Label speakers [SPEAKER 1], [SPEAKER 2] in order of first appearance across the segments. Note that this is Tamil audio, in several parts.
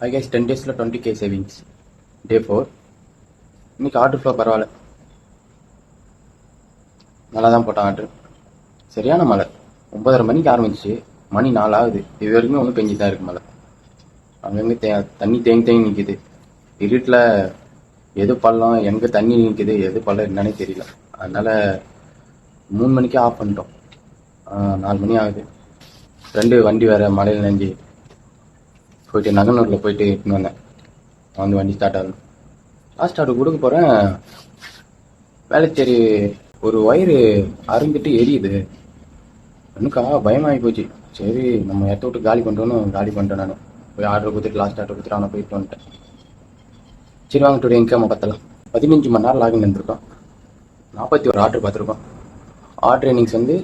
[SPEAKER 1] I guess 10 days 20K savings. Day 4. இன்னைக்கு ஆர்டர் ஃப்ளோ பரவாயில்ல, நல்லா தான் போட்டான் ஆர்டர். சரியான மழை. 9:30 மணிக்கு ஆரம்பிச்சு மணி 4 ஆகுது. இது வரைக்கும் ஒன்றும் பெஞ்சிட்டு தான் இருக்கு மழை. அங்கங்கே தண்ணி தேங்கி நிற்கிது. இருட்டில் எது பள்ளம், எங்கே தண்ணி நிற்கிது, எது பள்ளம் என்னன்னே தெரியல. அதனால 3 மணிக்கே ஆஃப் பண்ணிட்டோம். 4 மணி ஆகுது. 2 வண்டி வேறு மழையில் நனைஞ்சி போயிட்டு நகனூரில் போயிட்டு எடுத்துன்னு வந்தேன். வந்து வண்டி ஸ்டார்ட் ஆகணும். லாஸ்ட் ஆர்டர் கொடுக்க போகிறேன். வேலைச்சேரி ஒரு வயிறு அருந்துட்டு எரியுது. எனக்கா பயமாகி போச்சு. சரி நம்ம இடத்த விட்டு காலி பண்ணிட்டேன். நான் போய் ஆர்டர் கொடுத்துட்டு லாஸ்ட் ஆர்டர் கொடுத்துட்டு அவனை போயிட்டு வந்துட்டேன். சரி வாங்க டுடே இன்கம் பார்த்தலாம். 15 மணி நேரம் லாகின் இருந்திருக்கோம். 41 ஆர்டர் பார்த்துருக்கோம். ஆர்டர் இன்னிங்ஸ் வந்து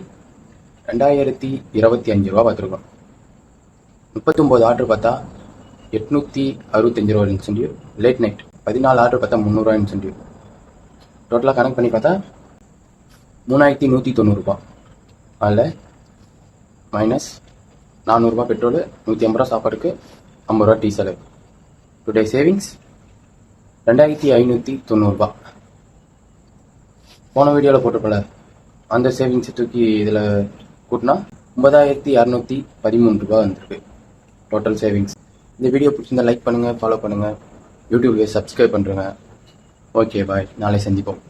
[SPEAKER 1] 2025 ரூபா பார்த்துருக்கோம். 39 ஆர்டர் பார்த்தா 865 ரூபா இன்சென்டிவ். லேட் நைட் 14 ஆர்டர் பார்த்தா 300 ரூபா இன்சென்டிவ். டோட்டலாக கனெக்ட் பண்ணி பார்த்தா 3190 ரூபா. அதில் மைனஸ் 400 ரூபா பெட்ரோலு, 150 ரூபா சாப்பாடுக்கு, 50 ரூபா டீ செலவு. டுடே சேவிங்ஸ் 2590 ரூபா. போன வீடியோவில் போட்டிருப்பல அந்த சேவிங்ஸை தூக்கி இதில் கூட்டினா 9213 ரூபா வந்திருக்கு டோட்டல் சேவிங்ஸ். இந்த வீடியோ பிடிச்சிருந்தா லைக் பண்ணுங்கள், ஃபாலோ பண்ணுங்கள், யூடியூப்லேயே சப்ஸ்கிரைப் பண்ணுறேங்க. ஓகே பாய், நாளை சந்திப்போம்.